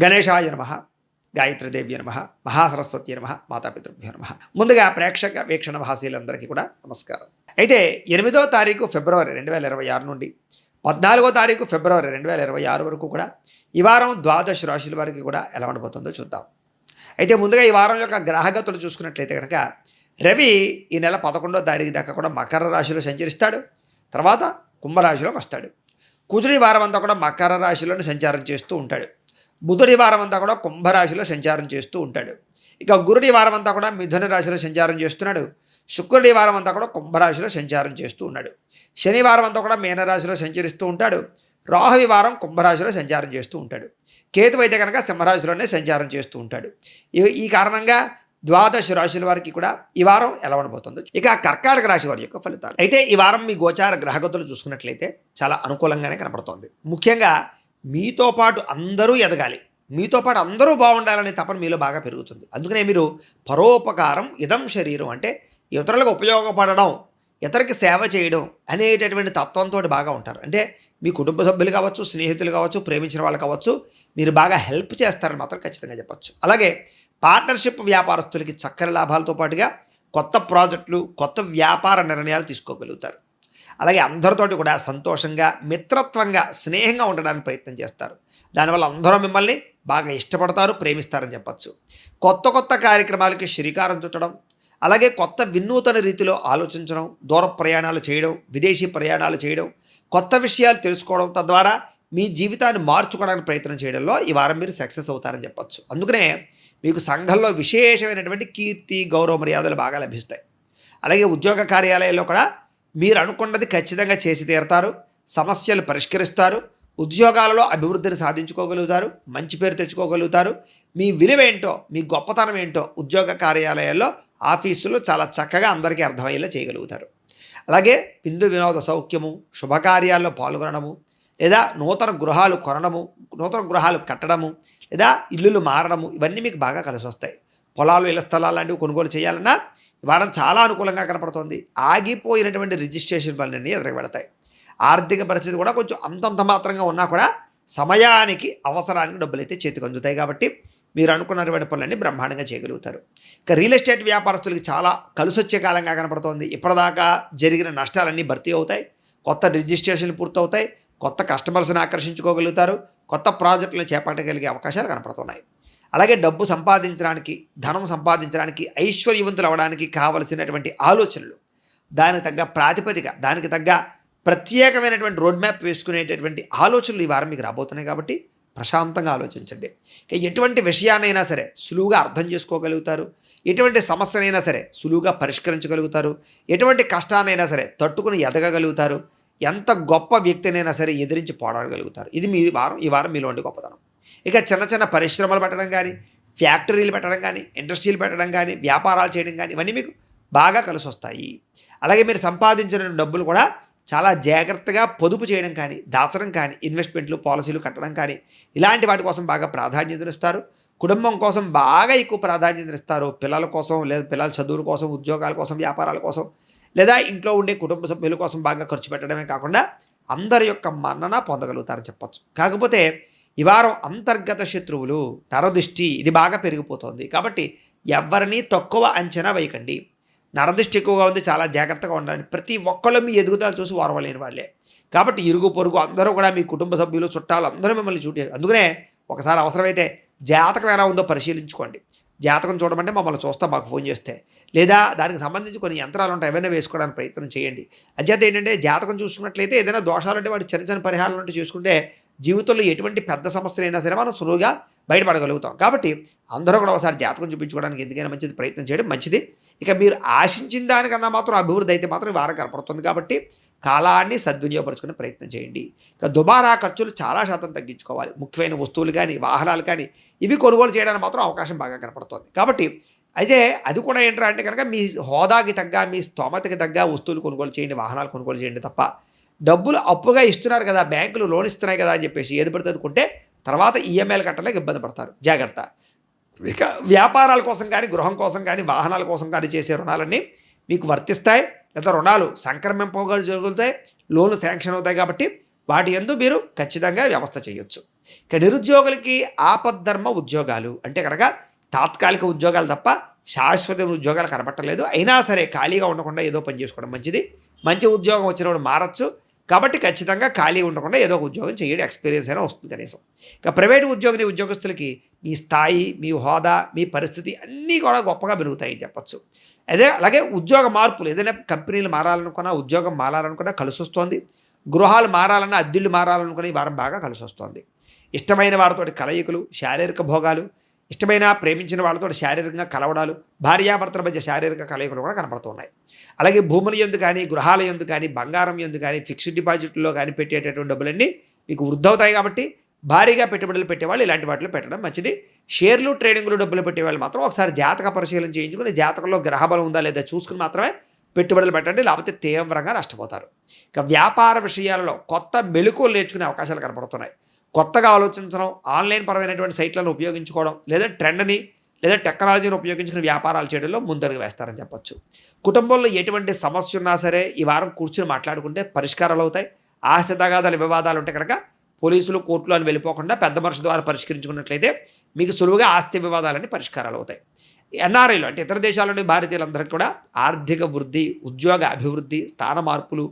గణేశాయ నమః, గాయత్రీదేవ్య నమః, మహాసరస్వతి నమః, మాతాపితృభ్యో నమః. ముందుగా ప్రేక్షక వీక్షణ భాషలందరికీ కూడా నమస్కారం. అయితే 8వ తారీఖు ఫిబ్రవరి 2026 నుండి 14వ తారీఖు ఫిబ్రవరి 2026 వరకు కూడా ఈ వారం ద్వాదశ రాశుల వారికి కూడా ఎలా ఉండబోతుందో చూద్దాం. అయితే ముందుగా ఈ వారం యొక్క గ్రహగతులు చూసుకున్నట్లయితే కనుక రవి ఈ నెల 11వ తారీఖు దాకా కూడా మకర రాశిలో సంచరిస్తాడు. తర్వాత కుంభరాశిలోకి వస్తాడు. కుజుడి వారం అంతా కూడా మకర రాశిలోనే సంచారం చేస్తూ ఉంటాడు. బుధుడి వారం అంతా కూడా కుంభరాశిలో సంచారం చేస్తూ ఉంటాడు. ఇక గురుడి వారం అంతా కూడా మిథున రాశిలో సంచారం చేస్తున్నాడు. శుక్రుడి వారం అంతా కూడా కుంభరాశిలో సంచారం చేస్తూ ఉన్నాడు. శనివారం అంతా కూడా మీనరాశిలో సంచరిస్తూ ఉంటాడు. రాహువి వారం కుంభరాశిలో సంచారం చేస్తూ ఉంటాడు. కేతువు అయితే కనుక సింహరాశిలోనే సంచారం చేస్తూ ఉంటాడు. ఈ కారణంగా ద్వాదశ రాశుల వారికి కూడా ఈ వారం ఎలా ఉండబోతుందో. ఇక కర్కాటక రాశి వారి యొక్క ఫలితాలు అయితే ఈ వారం మీ గోచార గ్రహగతులు చూసుకున్నట్లయితే చాలా అనుకూలంగానే కనపడుతోంది. ముఖ్యంగా మీతో పాటు అందరూ ఎదగాలి, మీతో పాటు అందరూ బాగుండాలనే తపన మీలో బాగా పెరుగుతుంది. అందుకనే మీరు పరోపకారం ఇదం శరీరం అంటే ఇతరులకు ఉపయోగపడడం, ఇతరులకు సేవ చేయడం అనేటటువంటి తత్వంతో బాగా ఉంటారు. అంటే మీ కుటుంబ సభ్యులు కావచ్చు, స్నేహితులు కావచ్చు, ప్రేమించిన వాళ్ళు కావచ్చు, మీరు బాగా హెల్ప్ చేస్తారని మాత్రం ఖచ్చితంగా చెప్పచ్చు. అలాగే పార్ట్నర్షిప్ వ్యాపారస్తులకి చక్కని లాభాలతో పాటుగా కొత్త ప్రాజెక్టులు, కొత్త వ్యాపార నిర్ణయాలు తీసుకోగలుగుతారు. అలాగే అందరితోటి కూడా సంతోషంగా, మిత్రత్వంగా, స్నేహంగా ఉండడానికి ప్రయత్నం చేస్తారు. దానివల్ల అందరూ మిమ్మల్ని బాగా ఇష్టపడతారు, ప్రేమిస్తారని చెప్పచ్చు. కొత్త కొత్త కార్యక్రమాలకి శ్రీకారం చుట్టడం, అలాగే కొత్త వినూతన రీతిలో ఆలోచించడం, దూర ప్రయాణాలు చేయడం, విదేశీ ప్రయాణాలు చేయడం, కొత్త విషయాలు తెలుసుకోవడం, తద్వారా మీ జీవితాన్ని మార్చుకోవడానికి ప్రయత్నం చేయడంలో ఈ వారం మీరు సక్సెస్ అవుతారని చెప్పచ్చు. అందుకనే మీకు సంఘంలో విశేషమైనటువంటి కీర్తి, గౌరవ మర్యాదలు బాగా లభిస్తాయి. అలాగే ఉద్యోగ కార్యాలయాల్లో కూడా మీరు అనుకున్నది ఖచ్చితంగా చేసి తీరుతారు, సమస్యలు పరిష్కరిస్తారు, ఉద్యోగాలలో అభివృద్ధిని సాధించుకోగలుగుతారు, మంచి పేరు తెచ్చుకోగలుగుతారు. మీ విలువేంటో, మీ గొప్పతనం ఏంటో ఉద్యోగ కార్యాలయాల్లో, ఆఫీసులో చాలా చక్కగా అందరికీ అర్థమయ్యేలా చేయగలుగుతారు. అలాగే విందు వినోద సౌఖ్యము, శుభకార్యాల్లో పాల్గొనడము, లేదా నూతన గృహాలు కొనడము, నూతన గృహాలు కట్టడము, లేదా ఇల్లులు మారడము, ఇవన్నీ మీకు బాగా కలిసి వస్తాయి. పొలాలు, ఇళ్ల స్థలాలు లాంటివి కొనుగోలు చేయాలన్నా ఈ వారం చాలా అనుకూలంగా కనపడుతోంది. ఆగిపోయినటువంటి రిజిస్ట్రేషన్ పనులన్నీ ఎదురుపెడతాయి. ఆర్థిక పరిస్థితి కూడా కొంచెం అంతంత మాత్రంగా ఉన్నా కూడా సమయానికి, అవసరానికి డబ్బులు అయితే చేతికి అందుతాయి. కాబట్టి మీరు అనుకున్నటువంటి పనులన్నీ బ్రహ్మాండంగా చేయగలుగుతారు. ఇక రియల్ ఎస్టేట్ వ్యాపారస్తులకి చాలా కలిసొచ్చే కాలంగా కనపడుతోంది. ఇప్పటిదాకా జరిగిన నష్టాలన్నీ భర్తీ అవుతాయి, కొత్త రిజిస్ట్రేషన్లు పూర్తవుతాయి, కొత్త కస్టమర్స్ని ఆకర్షించుకోగలుగుతారు, కొత్త ప్రాజెక్టులను చేపట్టగలిగే అవకాశాలు కనపడుతున్నాయి. అలాగే డబ్బు సంపాదించడానికి, ధనం సంపాదించడానికి, ఐశ్వర్యవంతులు అవ్వడానికి కావలసినటువంటి ఆలోచనలు, దానికి తగ్గ ప్రాతిపదిక, దానికి తగ్గ ప్రత్యేకమైనటువంటి రోడ్ మ్యాప్ వేసుకునేటటువంటి ఆలోచనలు ఈ వారం మీకు రాబోతున్నాయి. కాబట్టి ప్రశాంతంగా ఆలోచించండి. ఎటువంటి విషయాన్నైనా సరే సులువుగా అర్థం చేసుకోగలుగుతారు, ఎటువంటి సమస్యనైనా సరే సులువుగా పరిష్కరించగలుగుతారు, ఎటువంటి కష్టాన్నైనా సరే తట్టుకుని ఎదగగలుగుతారు, ఎంత గొప్ప వ్యక్తినైనా సరే ఎదిరించి పోరాడగలుగుతారు. ఇది ఈ వారం మీలో ఉండే గొప్పతనం. ఇక చిన్న చిన్న పరిశ్రమలు పెట్టడం కానీ, ఫ్యాక్టరీలు పెట్టడం కానీ, ఇండస్ట్రీలు పెట్టడం కానీ, వ్యాపారాలు చేయడం కానీ, ఇవన్నీ మీకు బాగా కలిసి వస్తాయి. అలాగే మీరు సంపాదించిన డబ్బులు కూడా చాలా జాగ్రత్తగా పొదుపు చేయడం కానీ, దాచడం కానీ, ఇన్వెస్ట్మెంట్లు, పాలసీలు కట్టడం కానీ, ఇలాంటి వాటి కోసం బాగా ప్రాధాన్యతనిస్తారు. కుటుంబం కోసం బాగా ఎక్కువ ప్రాధాన్యతనిస్తారు. పిల్లల కోసం, లేదా పిల్లల చదువుల కోసం, ఉద్యోగాల కోసం, వ్యాపారాల కోసం, లేదా ఇంట్లో ఉండే కుటుంబ సభ్యుల కోసం బాగా ఖర్చు పెట్టడమే కాకుండా అందరి యొక్క మన్నన పొందగలుగుతారని చెప్పచ్చు. కాకపోతే ఈ వారం అంతర్గత శత్రువులు, నరదృష్టి ఇది బాగా పెరిగిపోతుంది. కాబట్టి ఎవరిని తక్కువ అంచనా వేయకండి. నరదృష్టి ఎక్కువగా ఉంది, చాలా జాగ్రత్తగా ఉండాలి. ప్రతి ఒక్కళ్ళు మీ ఎదుగుదల చూసి ఓర్వలేని వాళ్ళే. కాబట్టి ఇరుగు పొరుగు అందరూ కూడా మీ కుటుంబ సభ్యులు, చుట్టాలు అందరూ మిమ్మల్ని చూడే. అందుకనే ఒకసారి అవసరమైతే జాతకం ఎలా ఉందో పరిశీలించుకోండి. జాతకం చూడమంటే మమ్మల్ని చూస్తా మాకు ఫోన్ చేస్తే, లేదా దానికి సంబంధించి కొన్ని యంత్రాలు ఉంటాయి, ఏవైనా వేసుకోవడానికి ప్రయత్నం చేయండి. అంచేత ఏంటంటే జాతకం చూసుకున్నట్లయితే ఏదైనా దోషాలు అంటే వాటి చిన్న చిన్న పరిహారాలు అంటే చూసుకుంటే జీవితంలో ఎటువంటి పెద్ద సమస్యలైనా సరే మనం సులువుగా బయటపడగలుగుతాం. కాబట్టి అందరూ కూడా ఒకసారి జాతకం చూపించుకోవడానికి ఎందుకైనా మంచిది ప్రయత్నం చేయడం మంచిది. ఇక మీరు ఆశించిన దానికన్నా మాత్రం అభివృద్ధి అయితే మాత్రం ఈ వారం కనపడుతుంది. కాబట్టి కాలాన్ని సద్వినియోగపరుచుకునే ప్రయత్నం చేయండి. ఇక దుబారా ఖర్చులు చాలా శాతం తగ్గించుకోవాలి. ముఖ్యమైన వస్తువులు కానీ, వాహనాలు కానీ ఇవి కొనుగోలు చేయడానికి మాత్రం అవకాశం బాగా కనపడుతుంది. కాబట్టి అయితే అది కూడా ఏంటంటే అంటే కనుక మీ హోదాకి తగ్గ, మీ స్తోమతకి తగ్గ వస్తువులు కొనుగోలు చేయండి, వాహనాలు కొనుగోలు చేయండి తప్ప డబ్బులు అప్పుగా ఇస్తున్నారు కదా, బ్యాంకులు లోన్ ఇస్తున్నాయి కదా అని చెప్పేసి ఏది పడితే అనుకుంటే తర్వాత ఈఎంఐలు కట్టలేక ఇబ్బంది పడతారు. జాగ్రత్త. ఇక వ్యాపారాల కోసం కానీ, గృహం కోసం కానీ, వాహనాల కోసం కానీ చేసే రుణాలన్నీ మీకు వర్తిస్తాయి. లేదా రుణాలు సంక్రమింపగా జరుగుతాయి, లోన్లు శాంక్షన్ అవుతాయి. కాబట్టి వాటి యందు మీరు ఖచ్చితంగా వ్యవస్థ చేయొచ్చు. ఇక నిరుద్యోగులకి ఆపద్ధర్మ ఉద్యోగాలు అంటే కనుక తాత్కాలిక ఉద్యోగాలు తప్ప శాశ్వత ఉద్యోగాలు కనపట్టలేదు. అయినా సరే ఖాళీగా ఉండకుండా ఏదో పని చేసుకోవడం మంచిది. మంచి ఉద్యోగం వచ్చినప్పుడు మారచ్చు. కాబట్టి ఖచ్చితంగా ఖాళీ ఉండకుండా ఏదో ఒక ఉద్యోగం చేయడం, ఎక్స్పీరియన్స్ అయినా వస్తుంది కనీసం. ఇక ప్రైవేటు ఉద్యోగస్తులకి మీ స్థాయి, మీ హోదా, మీ పరిస్థితి అన్నీ కూడా గొప్పగా పెరుగుతాయని చెప్పచ్చు. అలాగే ఉద్యోగ మార్పులు ఏదైనా కంపెనీలు మారాలనుకున్నా, ఉద్యోగం మారాలనుకున్నా కలిసి వస్తుంది. గృహాలు మారాలన్నా, అద్దెళ్ళు మారాలనుకున్న ఈ వారం బాగా కలిసి వస్తుంది. ఇష్టమైన వారితోటి కలయికలు, శారీరక భోగాలు, ఇష్టమైన ప్రేమించిన వాళ్ళతో శారీరకంగా కలవడాలు, భార్యాభర్తల మధ్య శారీరక కలయికలు కూడా కనపడుతున్నాయి. అలాగే భూముల యందు కానీ, గృహాల యందు కానీ, బంగారం యందు కానీ, ఫిక్స్డ్ డిపాజిట్లో కానీ పెట్టేటటువంటి డబ్బులన్నీ మీకు వృద్ధవుతాయి. కాబట్టి భారీగా పెట్టుబడులు పెట్టేవాళ్ళు ఇలాంటి వాటిలో పెట్టడం మంచిది. షేర్లు, ట్రేడింగ్లు డబ్బులు పెట్టేవాళ్ళు మాత్రం ఒకసారి జాతక పరిశీలన చేయించుకుని జాతకంలో గ్రహబలం ఉందా లేదా చూసుకుని మాత్రమే పెట్టుబడులు పెట్టండి, లేకపోతే తీవ్రంగా నష్టపోతారు. ఇక వ్యాపార విషయాలలో కొత్త మెళుకువలు నేర్చుకునే అవకాశాలు కనపడుతున్నాయి. కొత్తగా ఆలోచించడం, ఆన్లైన్ పరమైనటువంటి సైట్లను ఉపయోగించుకోవడం, లేదా ట్రెండ్ని లేదా టెక్నాలజీని ఉపయోగించుకుని వ్యాపారాలు చేయడంలో ముందడుగు వేస్తారని చెప్పొచ్చు. కుటుంబంలో ఎటువంటి సమస్య ఉన్నా సరే ఈ వారం కూర్చుని మాట్లాడుకుంటే పరిష్కారాలు అవుతాయి. ఆస్తి తగాదాల వివాదాలు ఉంటే కనుక పోలీసులు, కోర్టులు అని వెళ్ళిపోకుండా పెద్ద మనిషి ద్వారా పరిష్కరించుకున్నట్లయితే మీకు సులువుగా ఆస్తి వివాదాలన్నీ పరిష్కారాలు అవుతాయి. ఎన్ఆర్ఐలు అంటే ఇతర దేశాల నుండి భారతీయులందరికీ కూడా ఆర్థిక వృద్ధి, ఉద్యోగ అభివృద్ధి, స్థాన మార్పులు,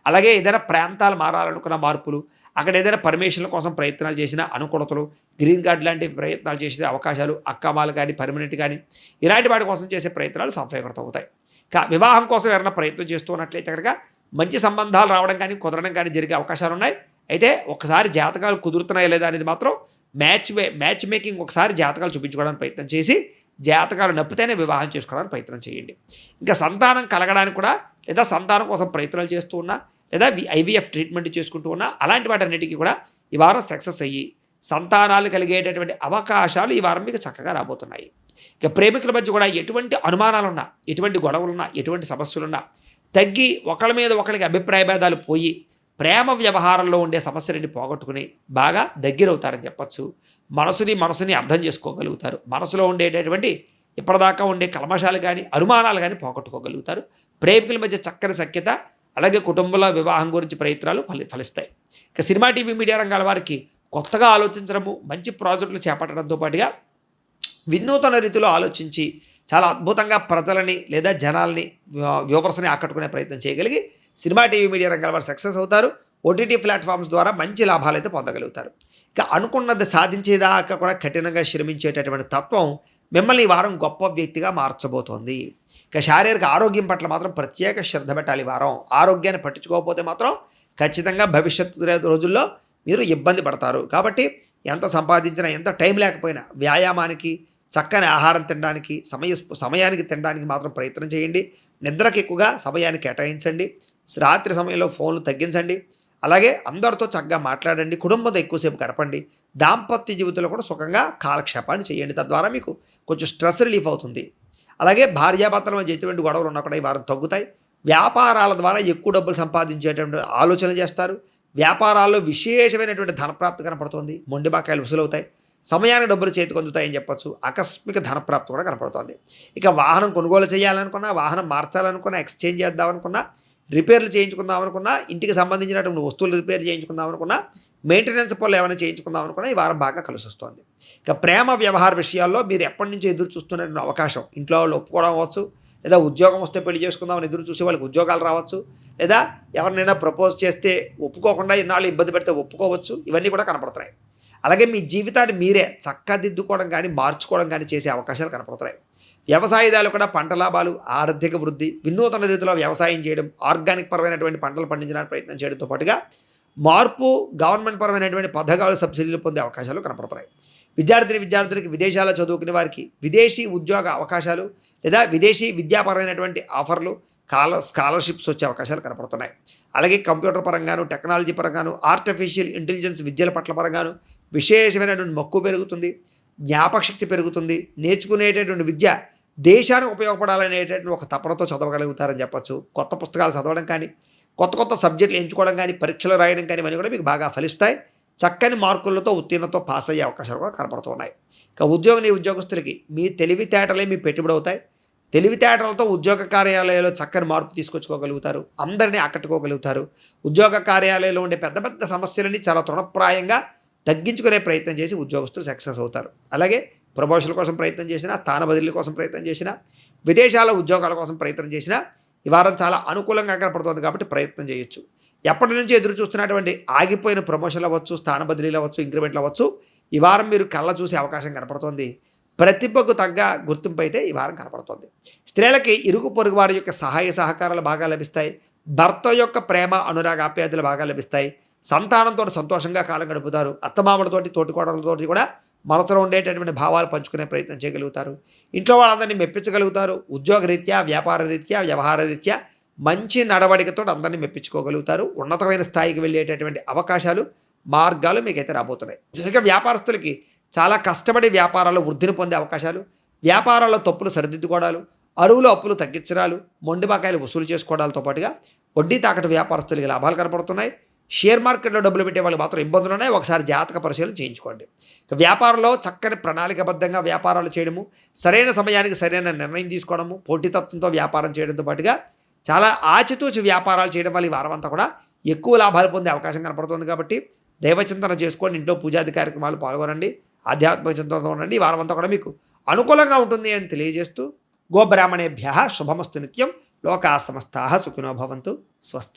అలాగే ఏదైనా ప్రాంతాలు మారాలనుకున్న మార్పులు, అక్కడ ఏదైనా పర్మిషన్ల కోసం ప్రయత్నాలు చేసిన అనుకూలతలు, గ్రీన్ కార్డ్ లాంటి ప్రయత్నాలు చేసే అవకాశాలు, అక్రమాలు కానీ పర్మనెంట్ కానీ ఇలాంటి వాటి కోసం చేసే ప్రయత్నాలు సఫలీకృతం అవుతాయి. వివాహం కోసం ఎవరైనా ప్రయత్నం చేస్తున్నట్లయితే కనుక మంచి సంబంధాలు రావడం కానీ కుదరడం కానీ జరిగే అవకాశాలు ఉన్నాయి. అయితే ఒకసారి జాతకాలు కుదురుతున్నాయా లేదా అనేది మాత్రం మ్యాచ్ మేకింగ్ ఒకసారి జాతకాలు చూపించుకోవడానికి ప్రయత్నం చేసి జాతకాలు నప్పితేనే వివాహం చేసుకోవడానికి ప్రయత్నం చేయండి. ఇంకా సంతానం కలగడానికి కూడా లేదా సంతానం కోసం ప్రయత్నాలు చేస్తూ ఉన్నా లేదా ఐవీఎఫ్ ట్రీట్మెంట్ చేసుకుంటూ ఉన్నా అలాంటి వాటన్నిటికీ కూడా ఈ వారం సక్సెస్ అయ్యి సంతానాలు కలిగేటటువంటి అవకాశాలు ఈ వారం మీకు చక్కగా రాబోతున్నాయి. ఇక ప్రేమికుల మధ్య కూడా ఎటువంటి అనుమానాలున్నా, ఎటువంటి గొడవలున్నా, ఎటువంటి సమస్యలున్నా తగ్గి ఒకళ్ళ మీద ఒకరికి అభిప్రాయ భేదాలు పోయి ప్రేమ వ్యవహారంలో ఉండే సమస్యలని పోగొట్టుకుని బాగా దగ్గరవుతారని చెప్పచ్చు. మనసుని అర్థం చేసుకోగలుగుతారు. మనసులో ఉండేటటువంటి ఇప్పటిదాకా ఉండే కల్మషాలు కానీ అనుమానాలు కానీ పోగొట్టుకోగలుగుతారు. ప్రేమికుల మధ్య చక్కని సఖ్యత, అలాగే కుటుంబంలో వివాహం గురించి ప్రయత్నాలు ఫలిస్తాయి. ఇక సినిమా, టీవీ, మీడియా రంగాల వారికి కొత్తగా ఆలోచించడము, మంచి ప్రాజెక్టులు చేపట్టడంతో పాటుగా వినూతన రీతిలో ఆలోచించి చాలా అద్భుతంగా ప్రజలని లేదా జనాల్ని వ్యూవర్స్ని ఆకట్టుకునే ప్రయత్నం చేయగలిగి సినిమా, టీవీ, మీడియా రంగాల వారు సక్సెస్ అవుతారు. ఓటీటీ ప్లాట్ఫామ్స్ ద్వారా మంచి లాభాలు అయితే పొందగలుగుతారు. ఇక అనుకున్నది సాధించేదాకా కూడా కఠినంగా శ్రమించేటటువంటి తత్వం మిమ్మల్ని ఈ వారం గొప్ప వ్యక్తిగా మార్చబోతోంది. ఇక శారీరక ఆరోగ్యం పట్ల మాత్రం ప్రత్యేక శ్రద్ధ పెట్టాలి. వారం ఆరోగ్యాన్ని పట్టించుకోకపోతే మాత్రం ఖచ్చితంగా భవిష్యత్తు రోజుల్లో మీరు ఇబ్బంది పడతారు. కాబట్టి ఎంత సంపాదించినా, ఎంత టైం లేకపోయినా వ్యాయామానికి, చక్కని ఆహారం తినడానికి, సమయానికి తినడానికి మాత్రం ప్రయత్నం చేయండి. నిద్రకి ఎక్కువగా సమయాన్ని కేటాయించండి. రాత్రి సమయంలో ఫోన్లు తగ్గించండి. అలాగే అందరితో చక్కగా మాట్లాడండి. కుటుంబంతో ఎక్కువసేపు గడపండి. దాంపత్య జీవితంలో కూడా సుఖంగా కాలక్షేపాన్ని చేయండి. తద్వారా మీకు కొంచెం స్ట్రెస్ రిలీఫ్ అవుతుంది. అలాగే భార్యాభర్తల మధ్య ఎటువంటి గొడవలు ఉన్నా కూడా ఈ వారం తగ్గుతాయి. వ్యాపారాల ద్వారా ఎక్కువ డబ్బులు సంపాదించేటువంటి ఆలోచనలు చేస్తారు. వ్యాపారాల్లో విశేషమైనటువంటి ధనప్రాప్తి కనపడుతుంది. మొండి బాకాయలు వసూలవుతాయి. సమయానికి డబ్బులు చేతికి అందుతాయని చెప్పచ్చు. ఆకస్మిక ధనప్రాప్తి కూడా కనపడుతుంది. ఇక వాహనం కొనుగోలు చేయాలనుకున్నా, వాహనం మార్చాలనుకున్నా, ఎక్స్చేంజ్ చేద్దామనుకున్నా, రిపేర్లు చేయించుకుందాం అనుకున్నా, ఇంటికి సంబంధించినటువంటి వస్తువులు రిపేర్ చేయించుకుందాం అనుకున్నా, మెయింటెనెన్స్ పనులు ఏమైనా చేయించుకుందాం అనుకున్నా ఈ వారం బాగా కలిసి వస్తుంది. ఇక ప్రేమ వ్యవహార విషయాల్లో మీరు ఎప్పటి నుంచో ఎదురు చూస్తున్న అవకాశం, ఇంట్లో వాళ్ళు ఒప్పుకోవడం అవ్వచ్చు, లేదా ఉద్యోగం వస్తే పెళ్లి చేసుకుందామని ఎదురు చూసే వాళ్ళకి ఉద్యోగాలు రావచ్చు, లేదా ఎవరినైనా ప్రపోజ్ చేస్తే ఒప్పుకోకుండా ఇన్నాళ్ళు ఇబ్బంది పెడితే ఒప్పుకోవచ్చు. ఇవన్నీ కూడా కనపడుతున్నాయి. అలాగే మీ జీవితాన్ని మీరే చక్కదిద్దుకోవడం కానీ మార్చుకోవడం కానీ చేసే అవకాశాలు కనపడుతున్నాయి. వ్యవసాయదారులు కూడా పంట లాభాలు, ఆర్థిక వృద్ధి, వినూతన రీతిలో వ్యవసాయం చేయడం, ఆర్గానిక్ పరమైనటువంటి పంటలు పండించడానికి ప్రయత్నం చేయడంతో పాటుగా మార్పు, గవర్నమెంట్ పరమైనటువంటి పథకాలు, సబ్సిడీలు పొందే అవకాశాలు కనపడుతున్నాయి. విద్యార్థులకి విదేశాల్లో చదువుకునే వారికి విదేశీ ఉద్యోగ అవకాశాలు లేదా విదేశీ విద్యాపరమైనటువంటి ఆఫర్లు, స్కాలర్షిప్స్ వచ్చే అవకాశాలు కనపడుతున్నాయి. అలాగే కంప్యూటర్ పరంగాను, టెక్నాలజీ పరంగాను, ఆర్టిఫిషియల్ ఇంటెలిజెన్స్ విద్యల పట్ల పరంగాను విశేషమైనటువంటి మక్కువ పెరుగుతుంది. జ్ఞాపకశక్తి పెరుగుతుంది. నేర్చుకునేటటువంటి విద్య దేశానికి ఉపయోగపడాలనేటటువంటి ఒక తపనతో చదవగలుగుతారని చెప్పచ్చు. కొత్త పుస్తకాలు చదవడం కానీ, కొత్త సబ్జెక్టులు ఎంచుకోవడం కానీ, పరీక్షలు రాయడం కానీ ఇవన్నీ కూడా మీకు బాగా ఫలిస్తాయి. చక్కని మార్కులతో ఉత్తీర్ణతో పాస్ అయ్యే అవకాశాలు కూడా కనపడుతున్నాయి. ఇక ఉద్యోగస్తులకి మీ తెలివితేటలే మీ పెట్టుబడి అవుతాయి. తెలివితేటలతో ఉద్యోగ కార్యాలయాల్లో చక్కని మార్పు తీసుకొచ్చుకోగలుగుతారు. అందరినీ ఆకట్టుకోగలుగుతారు. ఉద్యోగ కార్యాలయంలో ఉండే పెద్ద సమస్యలని చాలా తృణప్రాయంగా తగ్గించుకునే ప్రయత్నం చేసి ఉద్యోగస్తులు సక్సెస్ అవుతారు. అలాగే ప్రమోషన్ల కోసం ప్రయత్నం చేసినా, స్థాన బదిలీల కోసం ప్రయత్నం చేసినా, విదేశాల ఉద్యోగాల కోసం ప్రయత్నం చేసినా ఈ వారం చాలా అనుకూలంగా కనపడుతుంది కాబట్టి ప్రయత్నం చేయొచ్చు. ఎప్పటి నుంచి ఎదురు చూస్తున్నటువంటి ఆగిపోయిన ప్రమోషన్లు అవ్వచ్చు, స్థాన బదిలీలు అవ్వచ్చు, ఇంక్రిమెంట్లు అవ్వచ్చు, ఈ వారం మీరు కళ్ళ చూసే అవకాశం కనపడుతోంది. ప్రతిభకు తగ్గ గుర్తింపు అయితే ఈ వారం కనపడుతోంది. స్త్రీలకి ఇరుగు పొరుగు వారి యొక్క సహాయ సహకారాలు బాగా లభిస్తాయి. భర్త యొక్క ప్రేమ అనురాగ ఆప్యాయతలు బాగా లభిస్తాయి. సంతానంతో సంతోషంగా కాలం గడుపుతారు. అత్తమామలతోటి, తోటికోడలతోటి కూడా మనసులో ఉండేటటువంటి భావాలు పంచుకునే ప్రయత్నం చేయగలుగుతారు. ఇంట్లో వాళ్ళందరినీ మెప్పించగలుగుతారు. ఉద్యోగ రీత్యా, వ్యాపార రీత్యా, వ్యవహార రీత్యా మంచి నడవడికతో అందరినీ మెప్పించుకోగలుగుతారు. ఉన్నతమైన స్థాయికి వెళ్ళేటటువంటి అవకాశాలు, మార్గాలు మీకైతే రాబోతున్నాయి. ఇక వ్యాపారస్తులకి చాలా కష్టపడి వ్యాపారాల్లో వృద్ధిని పొందే అవకాశాలు, వ్యాపారాల్లో తప్పులు సరిదిద్దుకోవడాలు, అరువులు అప్పులు తగ్గించడాలు, మొండి బకాయిలు వసూలు చేసుకోవడాలతో పాటుగా వడ్డీ తాకట్టు వ్యాపారస్తులకి లాభాలు కనపడుతున్నాయి. షేర్ మార్కెట్లో డబ్బులు పెట్టే వాళ్ళు మాత్రం ఇబ్బందులు ఉన్నాయి. ఒకసారి జాతక పరిశీలన చేయించుకోండి. వ్యాపారంలో చక్కని ప్రణాళికబద్ధంగా వ్యాపారాలు చేయడము, సరైన సమయానికి సరైన నిర్ణయం తీసుకోవడము, పోటీతత్వంతో వ్యాపారం చేయడంతో పాటుగా చాలా ఆచితూచి వ్యాపారాలు చేయడం వల్ల ఈ వారం అంతా కూడా ఎక్కువ లాభాలు పొందే అవకాశం కనపడుతుంది. కాబట్టి దైవచింతన చేసుకోండి, ఇంట్లో పూజాది కార్యక్రమాలు పాల్గొనండి, ఆధ్యాత్మిక చింతనతో ఉండండి. ఈ వారం అంతా కూడా మీకు అనుకూలంగా ఉంటుంది అని తెలియజేస్తూ, గోబ్రాహ్మణేభ్యః శుభమస్తు నిత్యం. లోకా సమస్తాః సుఖినో భవంతు. స్వస్తి.